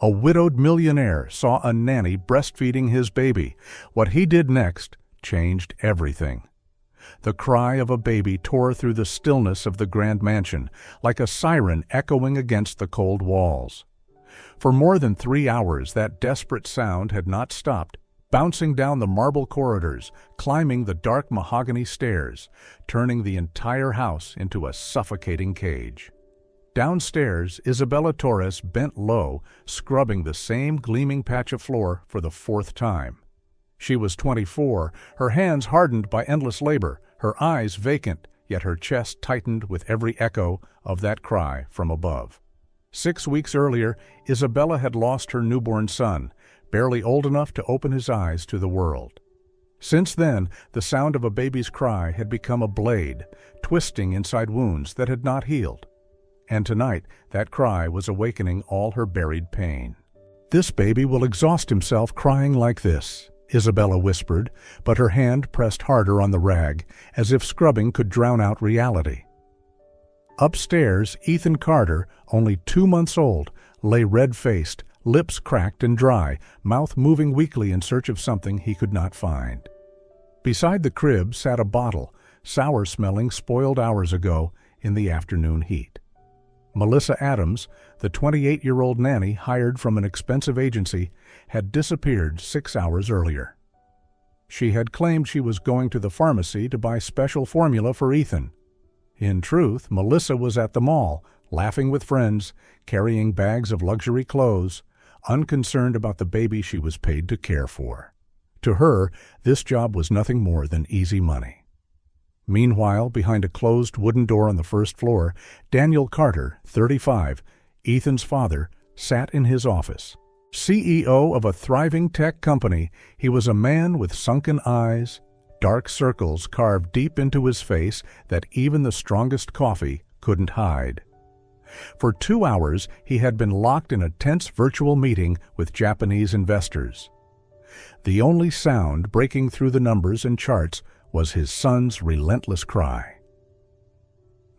A widowed millionaire saw a nanny breastfeeding his baby. What he did next changed everything. The cry of a baby tore through the stillness of the grand mansion, like a siren echoing against the cold walls. For more than 3 hours that desperate sound had not stopped, bouncing down the marble corridors, climbing the dark mahogany stairs, turning the entire house into a suffocating cage. Downstairs, Isabella Torres bent low, scrubbing the same gleaming patch of floor for the 4th time. She was 24, her hands hardened by endless labor, her eyes vacant, yet her chest tightened with every echo of that cry from above. 6 weeks earlier, Isabella had lost her newborn son, barely old enough to open his eyes to the world. Since then, the sound of a baby's cry had become a blade, twisting inside wounds that had not healed. And tonight, that cry was awakening all her buried pain. "This baby will exhaust himself crying like this," Isabella whispered, but her hand pressed harder on the rag, as if scrubbing could drown out reality. Upstairs, Ethan Carter, only 2 months old, lay red-faced, lips cracked and dry, mouth moving weakly in search of something he could not find. Beside the crib sat a bottle, sour-smelling, spoiled hours ago in the afternoon heat. Melissa Adams, the 28-year-old nanny hired from an expensive agency, had disappeared 6 hours earlier. She had claimed she was going to the pharmacy to buy special formula for Ethan. In truth, Melissa was at the mall, laughing with friends, carrying bags of luxury clothes, unconcerned about the baby she was paid to care for. To her, this job was nothing more than easy money. Meanwhile, behind a closed wooden door on the first floor, Daniel Carter, 35, Ethan's father, sat in his office. CEO of a thriving tech company, he was a man with sunken eyes, dark circles carved deep into his face that even the strongest coffee couldn't hide. For 2 hours, he had been locked in a tense virtual meeting with Japanese investors. The only sound breaking through the numbers and charts was his son's relentless cry.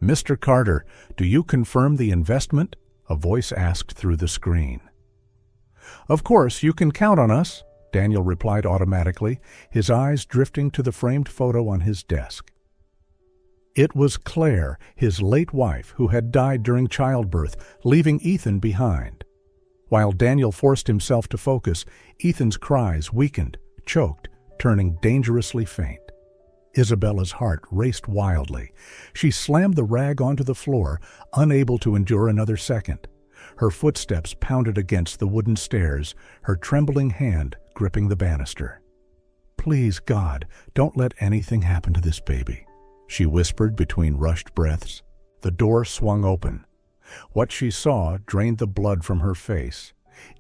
"Mr. Carter, do you confirm the investment?" a voice asked through the screen. "Of course, you can count on us," Daniel replied automatically, his eyes drifting to the framed photo on his desk. It was Claire, his late wife, who had died during childbirth, leaving Ethan behind. While Daniel forced himself to focus, Ethan's cries weakened, choked, turning dangerously faint. Isabella's heart raced wildly. She slammed the rag onto the floor, unable to endure another second. Her footsteps pounded against the wooden stairs, her trembling hand gripping the banister. "Please, God, don't let anything happen to this baby," she whispered between rushed breaths. The door swung open. What she saw drained the blood from her face.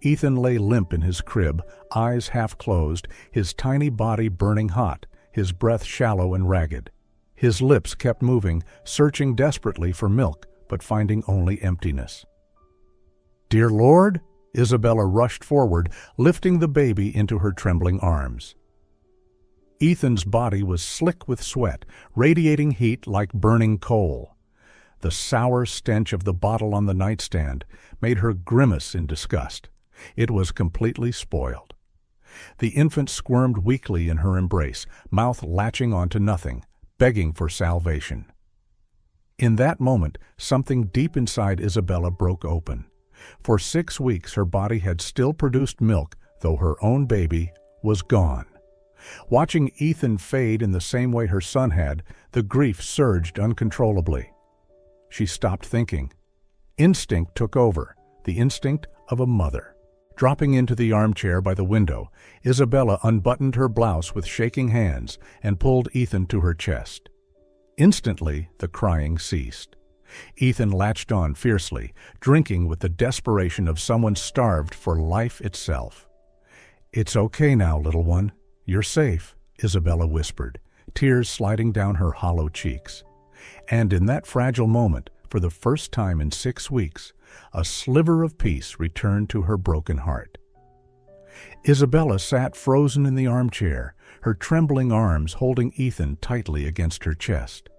Ethan lay limp in his crib, eyes half closed, his tiny body burning hot, his breath shallow and ragged. His lips kept moving, searching desperately for milk, but finding only emptiness. "Dear Lord," Isabella rushed forward, lifting the baby into her trembling arms. Ethan's body was slick with sweat, radiating heat like burning coal. The sour stench of the bottle on the nightstand made her grimace in disgust. It was completely spoiled. The infant squirmed weakly in her embrace, mouth latching onto nothing, begging for salvation. In that moment, something deep inside Isabella broke open. For 6 weeks, her body had still produced milk, though her own baby was gone. Watching Ethan fade in the same way her son had, the grief surged uncontrollably. She stopped thinking. Instinct took over, the instinct of a mother. Dropping into the armchair by the window, Isabella unbuttoned her blouse with shaking hands and pulled Ethan to her chest. Instantly, the crying ceased. Ethan latched on fiercely, drinking with the desperation of someone starved for life itself. "It's okay now, little one. You're safe," Isabella whispered, tears sliding down her hollow cheeks. And in that fragile moment, for the first time in 6 weeks, a sliver of peace returned to her broken heart. Isabella sat frozen in the armchair, her trembling arms holding Ethan tightly against her chest.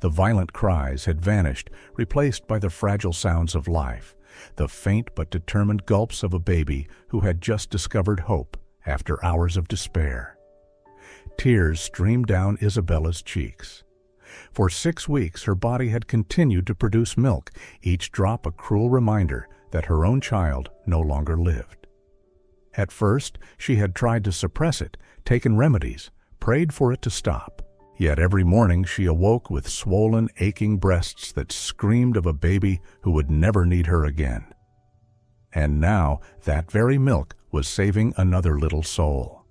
The violent cries had vanished, replaced by the fragile sounds of life, the faint but determined gulps of a baby who had just discovered hope after hours of despair. Tears streamed down Isabella's cheeks. For 6 weeks her body had continued to produce milk, each drop a cruel reminder that her own child no longer lived. At first she had tried to suppress it, taken remedies, prayed for it to stop. Yet every morning she awoke with swollen, aching breasts that screamed of a baby who would never need her again. And now that very milk was saving another little soul.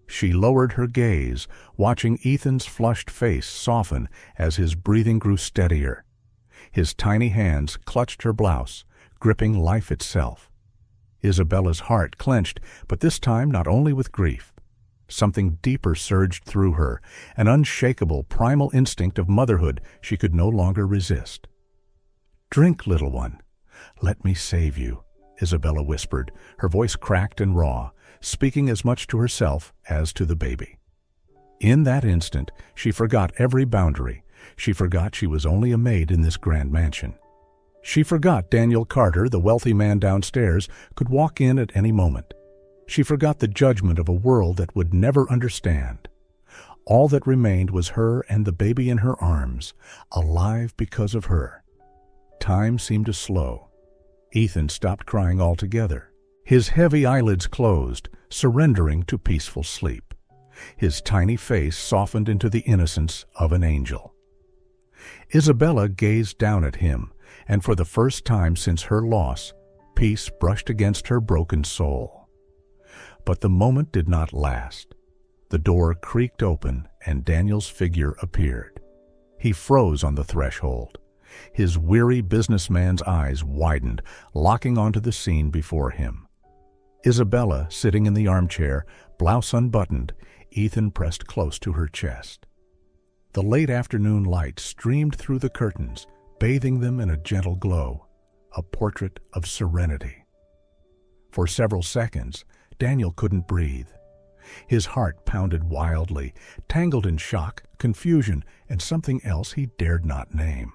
She lowered her gaze, watching Ethan's flushed face soften as his breathing grew steadier. His tiny hands clutched her blouse, gripping life itself. Isabella's heart clenched, but this time not only with grief. Something deeper surged through her, an unshakable, primal instinct of motherhood she could no longer resist. "Drink, little one. Let me save you," Isabella whispered, her voice cracked and raw, speaking as much to herself as to the baby. In that instant, she forgot every boundary. She forgot she was only a maid in this grand mansion. She forgot Daniel Carter, the wealthy man downstairs, could walk in at any moment. She forgot the judgment of a world that would never understand. All that remained was her and the baby in her arms, alive because of her. Time seemed to slow. Ethan stopped crying altogether. His heavy eyelids closed, surrendering to peaceful sleep. His tiny face softened into the innocence of an angel. Isabella gazed down at him, and for the first time since her loss, peace brushed against her broken soul. But the moment did not last. The door creaked open, and Daniel's figure appeared. He froze on the threshold. His weary businessman's eyes widened, locking onto the scene before him. Isabella, sitting in the armchair, blouse unbuttoned, Ethan pressed close to her chest. The late afternoon light streamed through the curtains, bathing them in a gentle glow, a portrait of serenity. For several seconds, Daniel couldn't breathe. His heart pounded wildly, tangled in shock, confusion, and something else he dared not name.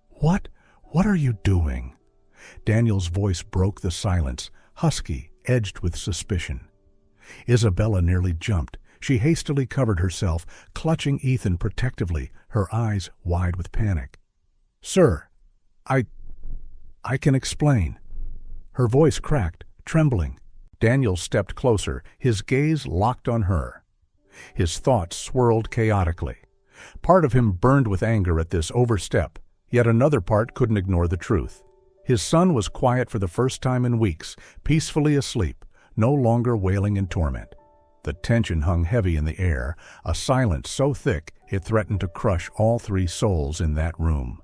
What are you doing?" Daniel's voice broke the silence, husky, edged with suspicion. Isabella nearly jumped. She hastily covered herself, clutching Ethan protectively, her eyes wide with panic. "Sir, I can explain." Her voice cracked, trembling. Daniel stepped closer, his gaze locked on her. His thoughts swirled chaotically. Part of him burned with anger at this overstep, yet another part couldn't ignore the truth. His son was quiet for the first time in weeks, peacefully asleep, no longer wailing in torment. The tension hung heavy in the air, a silence so thick it threatened to crush all 3 souls in that room.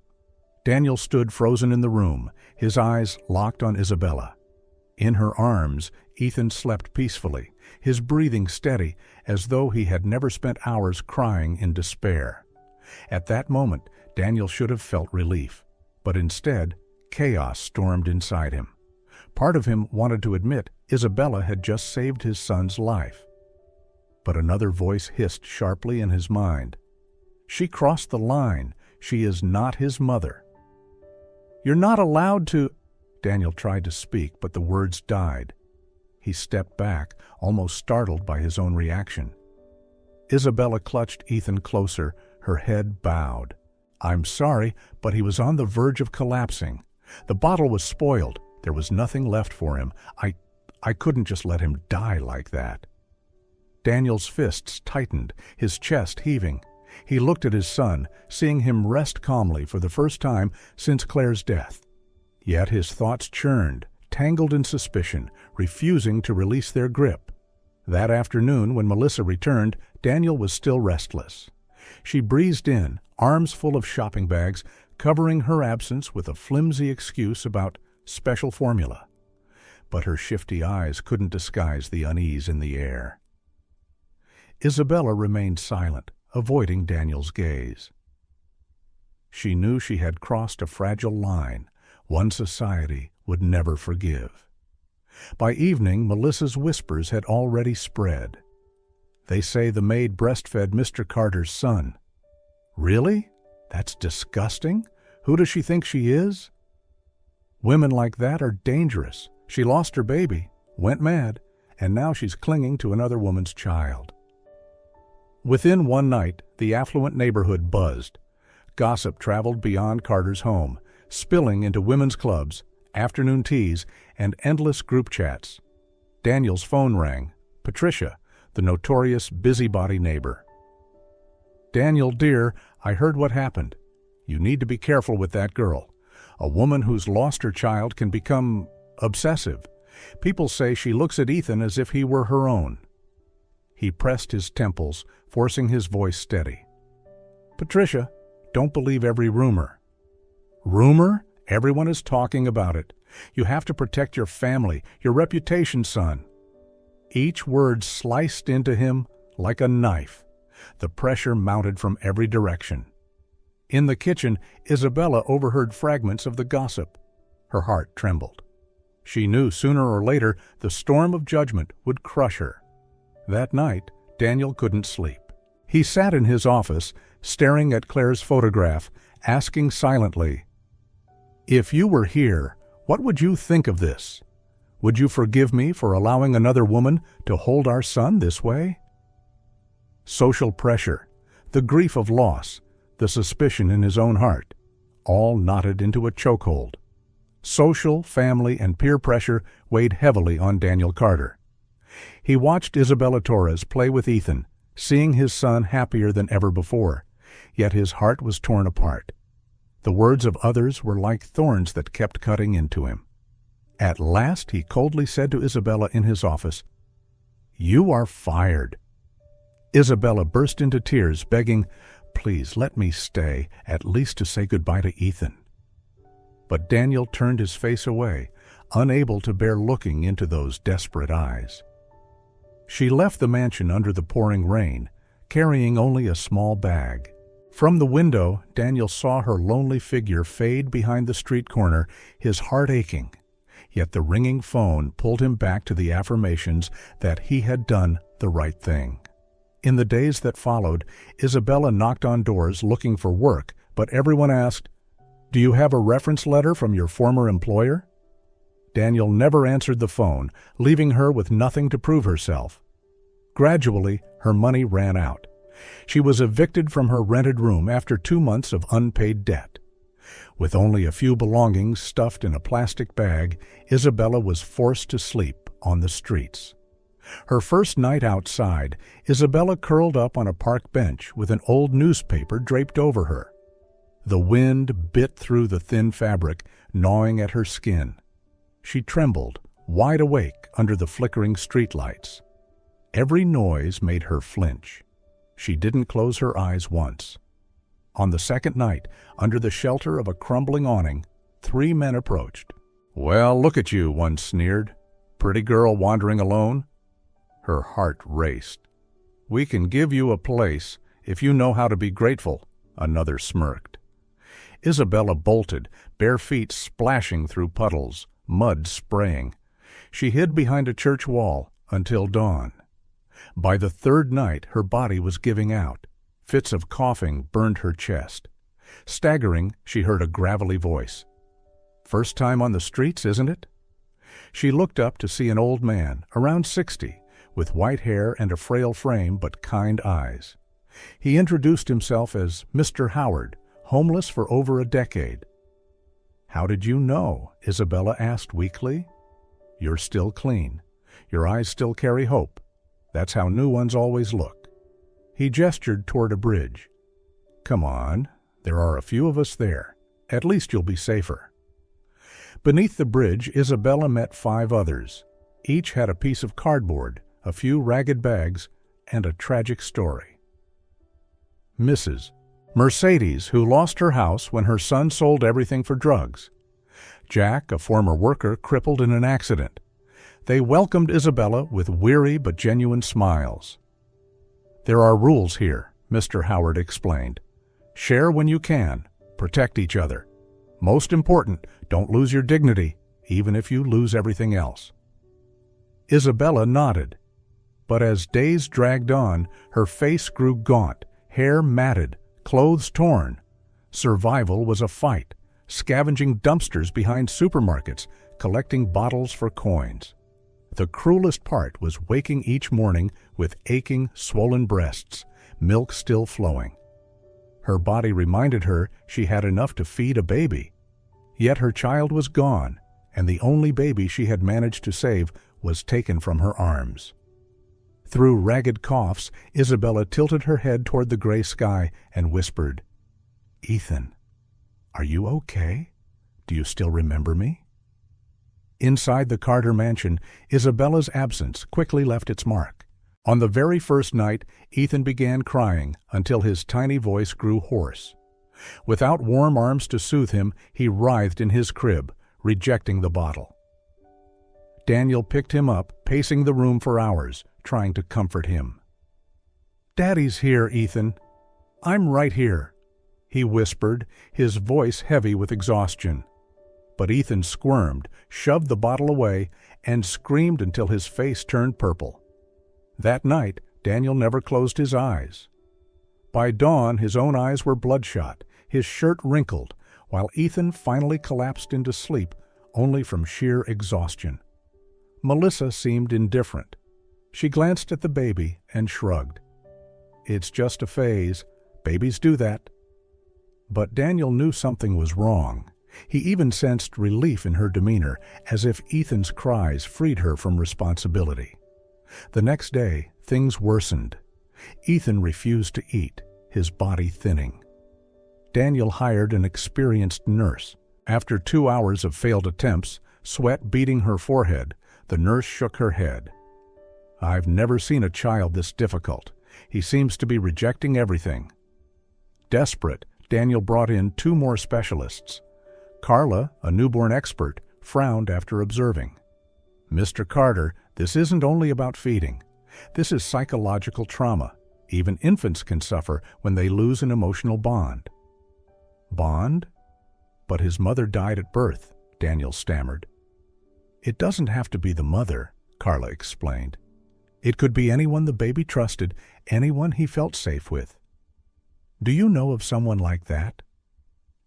Daniel stood frozen in the room, his eyes locked on Isabella. In her arms, Ethan slept peacefully, his breathing steady, as though he had never spent hours crying in despair. At that moment, Daniel should have felt relief, but instead, chaos stormed inside him. Part of him wanted to admit Isabella had just saved his son's life. But another voice hissed sharply in his mind. "She crossed the line. She is not his mother." "You're not allowed to—" Daniel tried to speak, but the words died. He stepped back, almost startled by his own reaction. Isabella clutched Ethan closer, her head bowed. "I'm sorry, but he was on the verge of collapsing. The bottle was spoiled. There was nothing left for him. I couldn't just let him die like that." Daniel's fists tightened, his chest heaving. He looked at his son, seeing him rest calmly for the first time since Claire's death. Yet his thoughts churned, tangled in suspicion, refusing to release their grip. That afternoon, when Melissa returned, Daniel was still restless. She breezed in, arms full of shopping bags, covering her absence with a flimsy excuse about special formula. But her shifty eyes couldn't disguise the unease in the air. Isabella remained silent, avoiding Daniel's gaze. She knew she had crossed a fragile line, one society would never forgive. By evening, Melissa's whispers had already spread. "They say the maid breastfed Mr. Carter's son." "Really? That's disgusting. Who does she think she is?" Women like that are dangerous. She lost her baby, went mad, and now she's clinging to another woman's child. Within one night, the affluent neighborhood buzzed. Gossip traveled beyond Carter's home, spilling into women's clubs, afternoon teas, and endless group chats. Daniel's phone rang. Patricia, the notorious busybody neighbor. "Daniel, dear, I heard what happened. You need to be careful with that girl. A woman who's lost her child can become obsessive. People say she looks at Ethan as if he were her own." He pressed his temples, forcing his voice steady. "Patricia, don't believe every rumor." "Rumor? Everyone is talking about it. You have to protect your family, your reputation, son." Each word sliced into him like a knife. The pressure mounted from every direction. In the kitchen, Isabella overheard fragments of the gossip. Her heart trembled. She knew sooner or later the storm of judgment would crush her. That night, Daniel couldn't sleep. He sat in his office, staring at Claire's photograph, asking silently, "If you were here, what would you think of this? Would you forgive me for allowing another woman to hold our son this way?" Social pressure, the grief of loss, the suspicion in his own heart, all knotted into a chokehold. Social, family, and peer pressure weighed heavily on Daniel Carter. He watched Isabella Torres play with Ethan, seeing his son happier than ever before, yet his heart was torn apart. The words of others were like thorns that kept cutting into him. At last he coldly said to Isabella in his office, "You are fired." Isabella burst into tears, begging, "Please let me stay, at least to say goodbye to Ethan." But Daniel turned his face away, unable to bear looking into those desperate eyes. She left the mansion under the pouring rain, carrying only a small bag. From the window, Daniel saw her lonely figure fade behind the street corner, his heart aching. Yet the ringing phone pulled him back to the affirmations that he had done the right thing. In the days that followed, Isabella knocked on doors looking for work, but everyone asked, "Do you have a reference letter from your former employer?" Daniel never answered the phone, leaving her with nothing to prove herself. Gradually, her money ran out. She was evicted from her rented room after 2 months of unpaid debt. With only a few belongings stuffed in a plastic bag, Isabella was forced to sleep on the streets. Her first night outside, Isabella curled up on a park bench with an old newspaper draped over her. The wind bit through the thin fabric, gnawing at her skin. She trembled, wide awake under the flickering streetlights. Every noise made her flinch. She didn't close her eyes once. On the second night, under the shelter of a crumbling awning, 3 men approached. "Well, look at you," one sneered. "Pretty girl wandering alone?" Her heart raced. "We can give you a place if you know how to be grateful," another smirked. Isabella bolted, bare feet splashing through puddles, mud spraying. She hid behind a church wall until dawn. By the 3rd night, her body was giving out. Fits of coughing burned her chest. Staggering, she heard a gravelly voice. "First time on the streets, isn't it?" She looked up to see an old man, around 60, with white hair and a frail frame but kind eyes. He introduced himself as Mr. Howard, homeless for over a decade. "How did you know?" Isabella asked weakly. "You're still clean. Your eyes still carry hope. That's how new ones always look." He gestured toward a bridge. "Come on, there are a few of us there. At least you'll be safer." Beneath the bridge, Isabella met 5 others. Each had a piece of cardboard, a few ragged bags, and a tragic story. Mrs. Mercedes, who lost her house when her son sold everything for drugs. Jack, a former worker, crippled in an accident. They welcomed Isabella with weary but genuine smiles. "There are rules here," Mr. Howard explained. "Share when you can. Protect each other. Most important, don't lose your dignity, even if you lose everything else." Isabella nodded. But as days dragged on, her face grew gaunt, hair matted, clothes torn. Survival was a fight, scavenging dumpsters behind supermarkets, collecting bottles for coins. The cruelest part was waking each morning with aching, swollen breasts, milk still flowing. Her body reminded her she had enough to feed a baby. Yet her child was gone, and the only baby she had managed to save was taken from her arms. Through ragged coughs, Isabella tilted her head toward the gray sky and whispered, "Ethan, are you okay? Do you still remember me?" Inside the Carter mansion, Isabella's absence quickly left its mark. On the very first night, Ethan began crying until his tiny voice grew hoarse. Without warm arms to soothe him, he writhed in his crib, rejecting the bottle. Daniel picked him up, pacing the room for hours, trying to comfort him. "Daddy's here, Ethan. I'm right here," he whispered, his voice heavy with exhaustion. But Ethan squirmed, shoved the bottle away, and screamed until his face turned purple. That night, Daniel never closed his eyes. By dawn, his own eyes were bloodshot, his shirt wrinkled, while Ethan finally collapsed into sleep, only from sheer exhaustion. Melissa seemed indifferent. She glanced at the baby and shrugged. "It's just a phase. Babies do that." But Daniel knew something was wrong. He even sensed relief in her demeanor, as if Ethan's cries freed her from responsibility. The next day, things worsened. Ethan refused to eat, his body thinning. Daniel hired an experienced nurse. After 2 hours of failed attempts, sweat beading her forehead, the nurse shook her head. "I've never seen a child this difficult. He seems to be rejecting everything." Desperate, Daniel brought in 2 more specialists. Carla, a newborn expert, frowned after observing. "Mr. Carter, this isn't only about feeding. This is psychological trauma. Even infants can suffer when they lose an emotional bond." "Bond? But his mother died at birth," Daniel stammered. "It doesn't have to be the mother," Carla explained. "It could be anyone the baby trusted, anyone he felt safe with." "Do you know of someone like that?"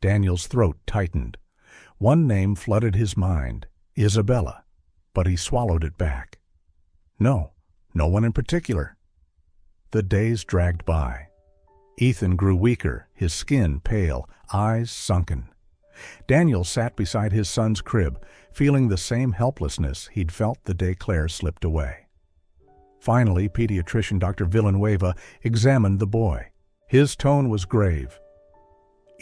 Daniel's throat tightened. One name flooded his mind, Isabella, but he swallowed it back. "No, no one in particular." The days dragged by. Ethan grew weaker, his skin pale, eyes sunken. Daniel sat beside his son's crib, feeling the same helplessness he'd felt the day Claire slipped away. Finally, pediatrician Dr. Villanueva examined the boy. His tone was grave.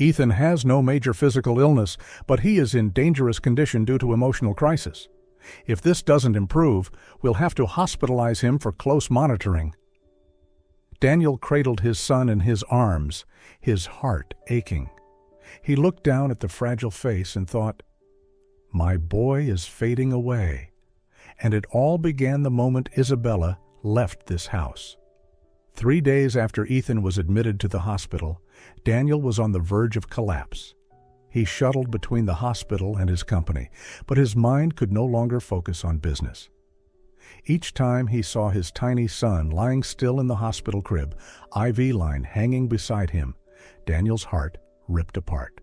"Ethan has no major physical illness, but he is in dangerous condition due to emotional crisis. If this doesn't improve, we'll have to hospitalize him for close monitoring." Daniel cradled his son in his arms, his heart aching. He looked down at the fragile face and thought, "My boy is fading away." And it all began the moment Isabella left this house. 3 days after Ethan was admitted to the hospital, Daniel was on the verge of collapse. He shuttled between the hospital and his company, but his mind could no longer focus on business. Each time he saw his tiny son lying still in the hospital crib, IV line hanging beside him, Daniel's heart ripped apart.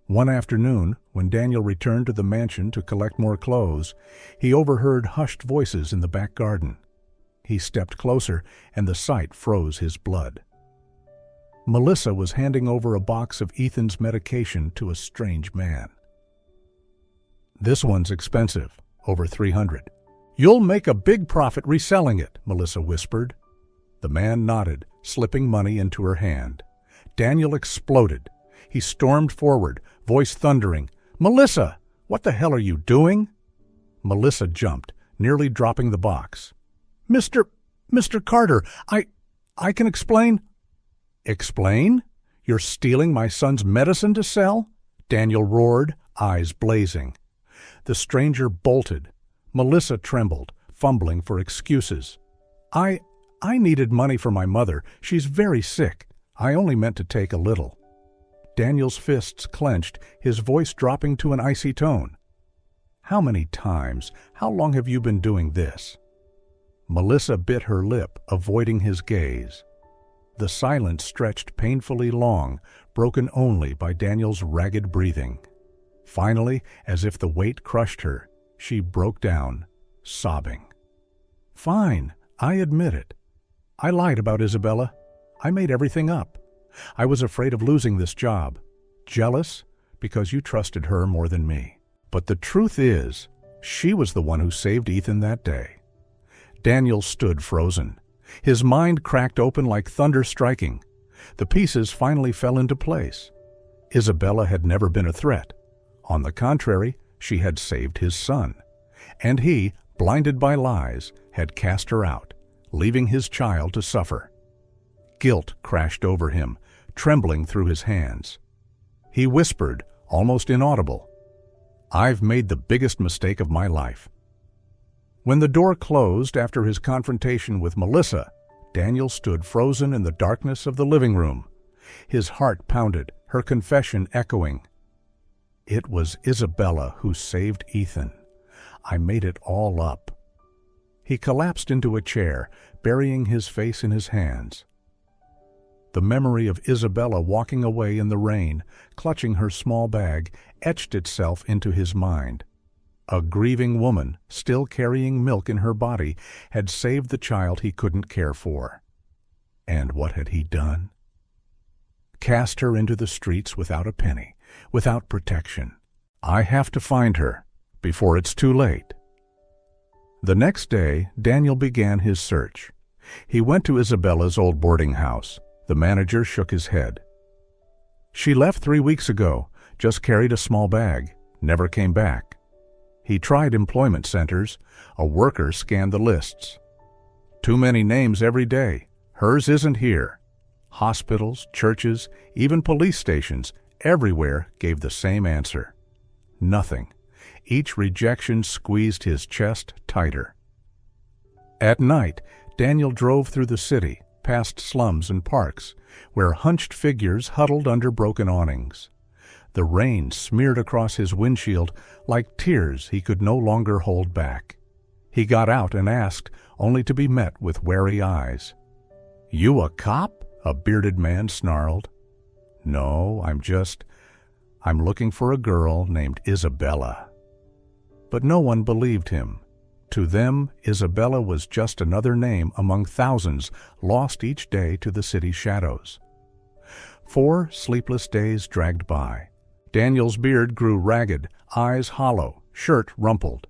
One afternoon, when Daniel returned to the mansion to collect more clothes, he overheard hushed voices in the back garden. He stepped closer, and the sight froze his blood. Melissa was handing over a box of Ethan's medication to a strange man. "This one's expensive, over $300. You'll make a big profit reselling it," Melissa whispered. The man nodded, slipping money into her hand. Daniel exploded. He stormed forward, voice thundering, "Melissa, what the hell are you doing?" Melissa jumped, nearly dropping the box. Mr. Carter, I can explain." "Explain? You're stealing my son's medicine to sell?" Daniel roared, eyes blazing. The stranger bolted. Melissa trembled, fumbling for excuses. I needed money for my mother. She's very sick. I only meant to take a little." Daniel's fists clenched, his voice dropping to an icy tone. "How many times? How long have you been doing this?" Melissa bit her lip, avoiding his gaze. The silence stretched painfully long, broken only by Daniel's ragged breathing. Finally, as if the weight crushed her, she broke down, sobbing. "Fine, I admit it. I lied about Isabella. I made everything up. I was afraid of losing this job. Jealous because you trusted her more than me. But the truth is, she was the one who saved Ethan that day." Daniel stood frozen. His mind cracked open like thunder striking. The pieces finally fell into place. Isabella had never been a threat. On the contrary, she had saved his son. And he, blinded by lies, had cast her out, leaving his child to suffer. Guilt crashed over him, trembling through his hands. He whispered, almost inaudible, "I've made the biggest mistake of my life." When the door closed after his confrontation with Melissa, Daniel stood frozen in the darkness of the living room. His heart pounded, her confession echoing. "It was Isabella who saved Ethan. I made it all up." He collapsed into a chair, burying his face in his hands. The memory of Isabella walking away in the rain, clutching her small bag, etched itself into his mind. A grieving woman, still carrying milk in her body, had saved the child he couldn't care for. And what had he done? Cast her into the streets without a penny, without protection. "I have to find her before it's too late." The next day, Daniel began his search. He went to Isabella's old boarding house. The manager shook his head. "She left 3 weeks ago, just carried a small bag, never came back." He tried employment centers. A worker scanned the lists. "Too many names every day. Hers isn't here." Hospitals, churches, even police stations, everywhere gave the same answer. Nothing. Each rejection squeezed his chest tighter. At night, Daniel drove through the city, past slums and parks, where hunched figures huddled under broken awnings. The rain smeared across his windshield like tears he could no longer hold back. He got out and asked, only to be met with wary eyes. "You a cop?" a bearded man snarled. "No, I'm looking for a girl named Isabella." But no one believed him. To them, Isabella was just another name among thousands lost each day to the city's shadows. 4 sleepless days dragged by. Daniel's beard grew ragged, eyes hollow, shirt rumpled.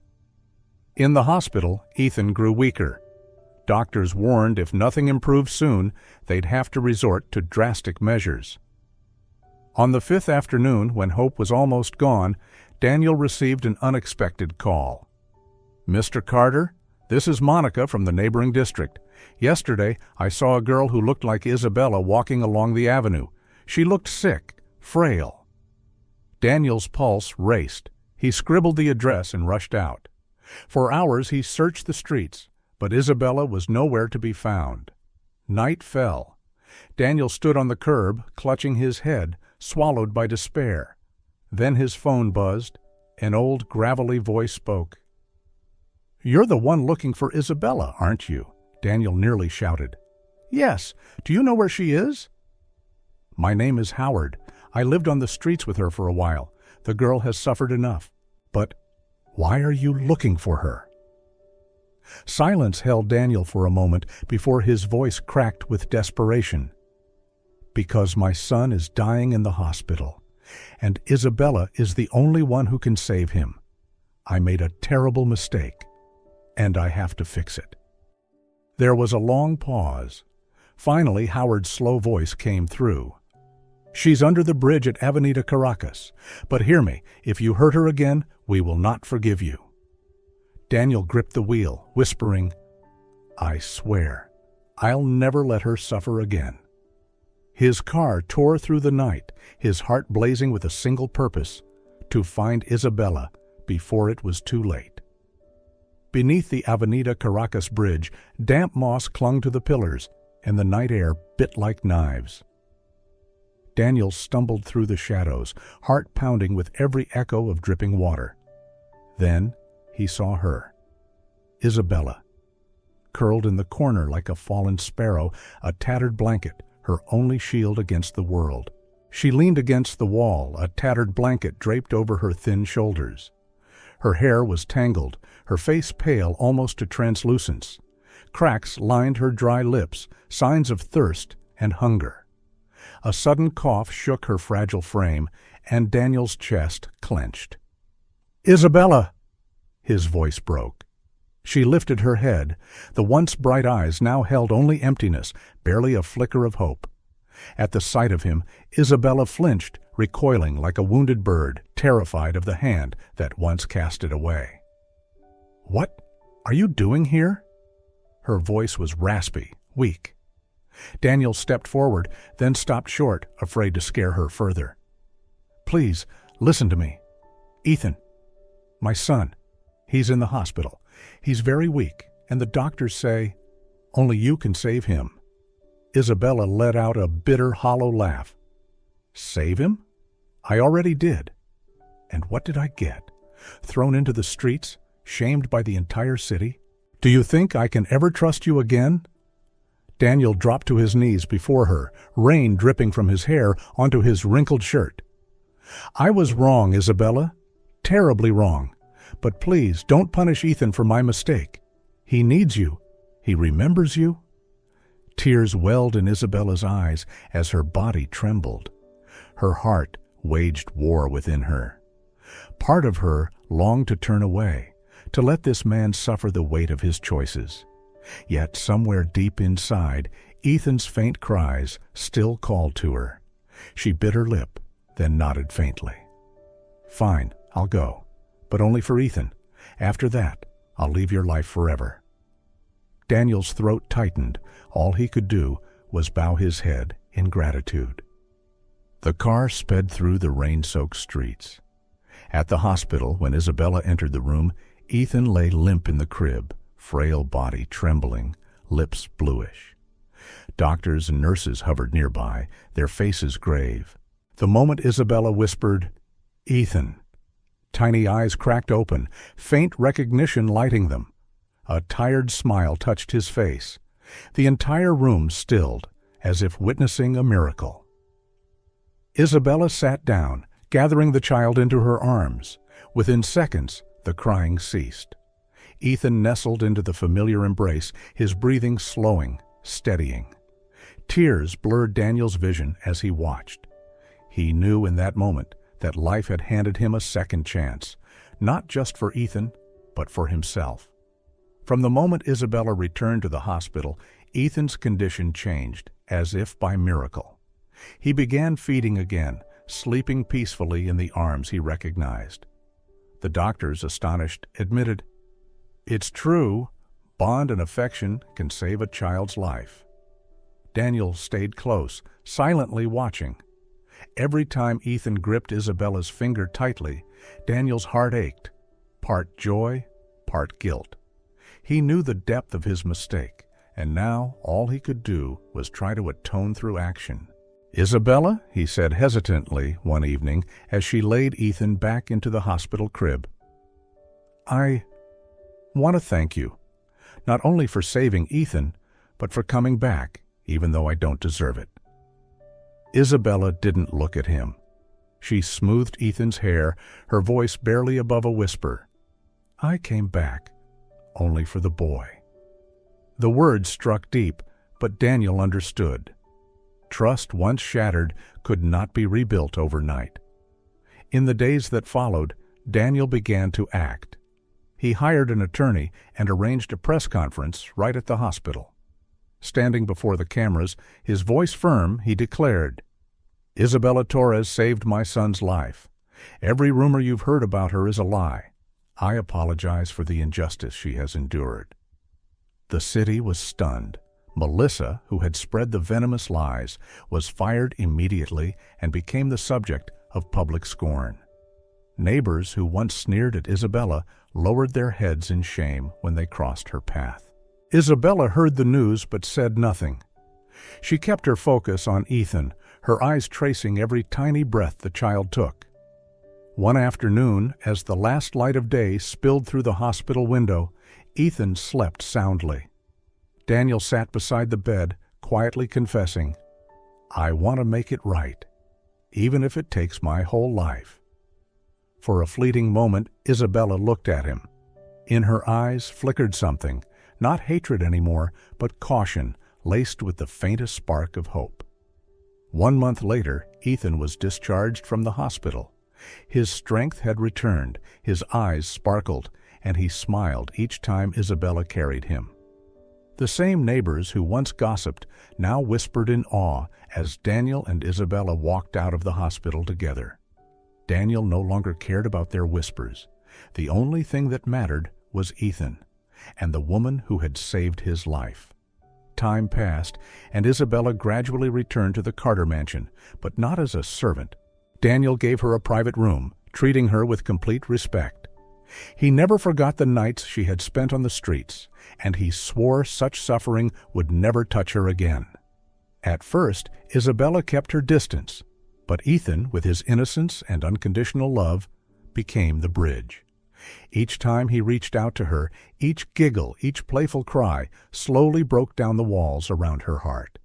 In the hospital, Ethan grew weaker. Doctors warned if nothing improved soon, they'd have to resort to drastic measures. On the 5th afternoon, when hope was almost gone, Daniel received an unexpected call. "Mr. Carter, this is Monica from the neighboring district. Yesterday, I saw a girl who looked like Isabella walking along the avenue. She looked sick, frail." Daniel's pulse raced. He scribbled the address and rushed out. For hours he searched the streets, but Isabella was nowhere to be found. Night fell. Daniel stood on the curb, clutching his head, swallowed by despair. Then his phone buzzed. An old, gravelly voice spoke. "You're the one looking for Isabella, aren't you?" Daniel nearly shouted. "Yes. Do you know where she is?" "My name is Howard. I lived on the streets with her for a while. The girl has suffered enough. But why are you looking for her?" Silence held Daniel for a moment before his voice cracked with desperation. "Because my son is dying in the hospital, and Isabella is the only one who can save him. I made a terrible mistake, and I have to fix it." There was a long pause. Finally, Howard's slow voice came through. "She's under the bridge at Avenida Caracas. But hear me, if you hurt her again, we will not forgive you." Daniel gripped the wheel, whispering, "I swear, I'll never let her suffer again." His car tore through the night, his heart blazing with a single purpose, to find Isabella before it was too late. Beneath the Avenida Caracas bridge, damp moss clung to the pillars, and the night air bit like knives. Daniel stumbled through the shadows, heart pounding with every echo of dripping water. Then he saw her, Isabella, curled in the corner like a fallen sparrow, a tattered blanket, her only shield against the world. She leaned against the wall, a tattered blanket draped over her thin shoulders. Her hair was tangled, her face pale almost to translucence. Cracks lined her dry lips, signs of thirst and hunger. A sudden cough shook her fragile frame, and Daniel's chest clenched. "Isabella!" His voice broke. She lifted her head. The once bright eyes now held only emptiness, barely a flicker of hope. At the sight of him, Isabella flinched, recoiling like a wounded bird, terrified of the hand that once cast it away. "What are you doing here?" Her voice was raspy, weak. Daniel stepped forward, then stopped short, afraid to scare her further. "Please, listen to me. Ethan, my son, he's in the hospital. He's very weak, and the doctors say only you can save him." Isabella let out a bitter, hollow laugh. "Save him? I already did. And what did I get? Thrown into the streets, shamed by the entire city? Do you think I can ever trust you again?" Daniel dropped to his knees before her, rain dripping from his hair onto his wrinkled shirt. "I was wrong, Isabella, terribly wrong. But please don't punish Ethan for my mistake. He needs you. He remembers you." Tears welled in Isabella's eyes as her body trembled. Her heart waged war within her. Part of her longed to turn away, to let this man suffer the weight of his choices. Yet somewhere deep inside, Ethan's faint cries still called to her. She bit her lip, then nodded faintly. "Fine, I'll go. But only for Ethan. After that, I'll leave your life forever." Daniel's throat tightened. All he could do was bow his head in gratitude. The car sped through the rain-soaked streets. At the hospital, when Isabella entered the room, Ethan lay limp in the crib, frail body trembling, lips bluish. Doctors and nurses hovered nearby, their faces grave. The moment Isabella whispered, "Ethan," tiny eyes cracked open, faint recognition lighting them. A tired smile touched his face. The entire room stilled, as if witnessing a miracle. Isabella sat down, gathering the child into her arms. Within seconds, the crying ceased. Ethan nestled into the familiar embrace, his breathing slowing, steadying. Tears blurred Daniel's vision as he watched. He knew in that moment that life had handed him a second chance, not just for Ethan, but for himself. From the moment Isabella returned to the hospital, Ethan's condition changed, as if by miracle. He began feeding again, sleeping peacefully in the arms he recognized. The doctors, astonished, admitted, "It's true, bond and affection can save a child's life." Daniel stayed close, silently watching. Every time Ethan gripped Isabella's finger tightly, Daniel's heart ached, part joy, part guilt. He knew the depth of his mistake, and now all he could do was try to atone through action. "Isabella," he said hesitantly one evening as she laid Ethan back into the hospital crib, "I want to thank you, not only for saving Ethan, but for coming back, even though I don't deserve it." Isabella didn't look at him. She smoothed Ethan's hair, her voice barely above a whisper. "I came back only for the boy." The words struck deep, but Daniel understood. Trust once shattered could not be rebuilt overnight. In the days that followed, Daniel began to act. He hired an attorney and arranged a press conference right at the hospital. Standing before the cameras, his voice firm, he declared, "Isabella Torres saved my son's life. Every rumor you've heard about her is a lie. I apologize for the injustice she has endured." The city was stunned. Melissa, who had spread the venomous lies, was fired immediately and became the subject of public scorn. Neighbors who once sneered at Isabella lowered their heads in shame when they crossed her path. Isabella heard the news but said nothing. She kept her focus on Ethan, her eyes tracing every tiny breath the child took. One afternoon, as the last light of day spilled through the hospital window, Ethan slept soundly. Daniel sat beside the bed, quietly confessing, I want to make it right, even if it takes my whole life." For a fleeting moment, Isabella looked at him. In her eyes flickered something, not hatred anymore, but caution, laced with the faintest spark of hope. 1 month later, Ethan was discharged from the hospital. His strength had returned, his eyes sparkled, and he smiled each time Isabella carried him. The same neighbors who once gossiped now whispered in awe as Daniel and Isabella walked out of the hospital together. Daniel no longer cared about their whispers. The only thing that mattered was Ethan, and the woman who had saved his life. Time passed, and Isabella gradually returned to the Carter mansion, but not as a servant. Daniel gave her a private room, treating her with complete respect. He never forgot the nights she had spent on the streets, and he swore such suffering would never touch her again. At first, Isabella kept her distance, but Ethan, with his innocence and unconditional love, became the bridge. Each time he reached out to her, each giggle, each playful cry slowly broke down the walls around her heart.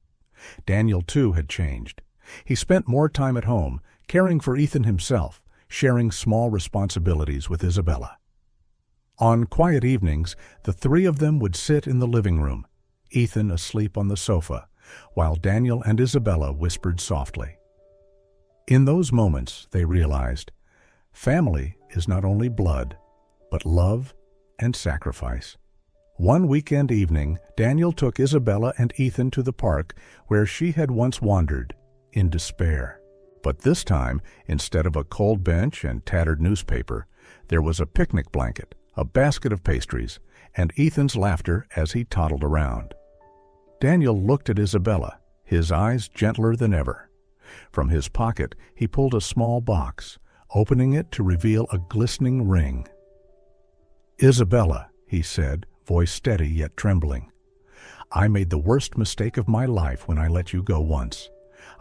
Daniel, too, had changed. He spent more time at home, caring for Ethan himself, sharing small responsibilities with Isabella. On quiet evenings, the three of them would sit in the living room, Ethan asleep on the sofa, while Daniel and Isabella whispered softly. In those moments, they realized, family is not only blood, but love and sacrifice. One weekend evening, Daniel took Isabella and Ethan to the park where she had once wandered, in despair. But this time, instead of a cold bench and tattered newspaper, there was a picnic blanket, a basket of pastries, and Ethan's laughter as he toddled around. Daniel looked at Isabella, his eyes gentler than ever. From his pocket, he pulled a small box, opening it to reveal a glistening ring. "Isabella," he said, voice steady yet trembling, "I made the worst mistake of my life when I let you go once.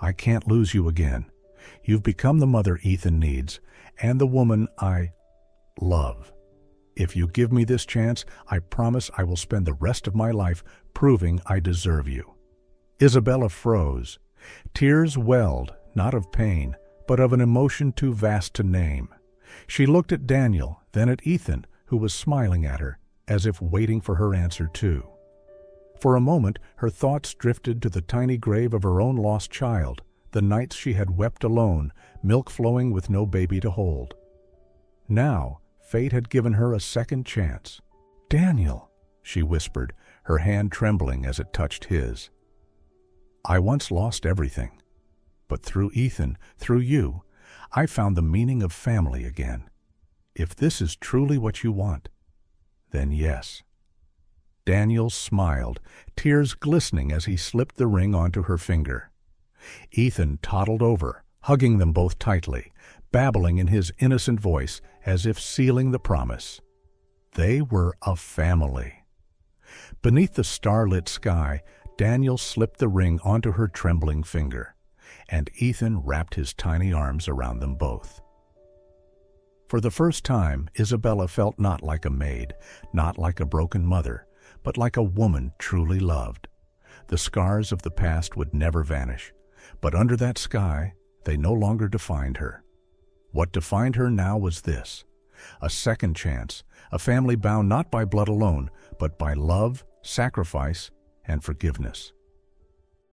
I can't lose you again. You've become the mother Ethan needs, and the woman I love. If you give me this chance, I promise I will spend the rest of my life proving I deserve you." Isabella froze. Tears welled, not of pain, but of an emotion too vast to name. She looked at Daniel, then at Ethan, who was smiling at her, as if waiting for her answer too. For a moment, her thoughts drifted to the tiny grave of her own lost child, the nights she had wept alone, milk flowing with no baby to hold. Now, fate had given her a second chance. "Daniel," she whispered, her hand trembling as it touched his. "I once lost everything, but through Ethan, through you, I found the meaning of family again. If this is truly what you want, then yes." Daniel smiled, tears glistening as he slipped the ring onto her finger. Ethan toddled over, hugging them both tightly, babbling in his innocent voice as if sealing the promise. They were a family. Beneath the starlit sky, Daniel slipped the ring onto her trembling finger, and Ethan wrapped his tiny arms around them both. For the first time, Isabella felt not like a maid, not like a broken mother, but like a woman truly loved. The scars of the past would never vanish, but under that sky, they no longer defined her. What defined her now was this: a second chance, a family bound not by blood alone, but by love, sacrifice, and forgiveness.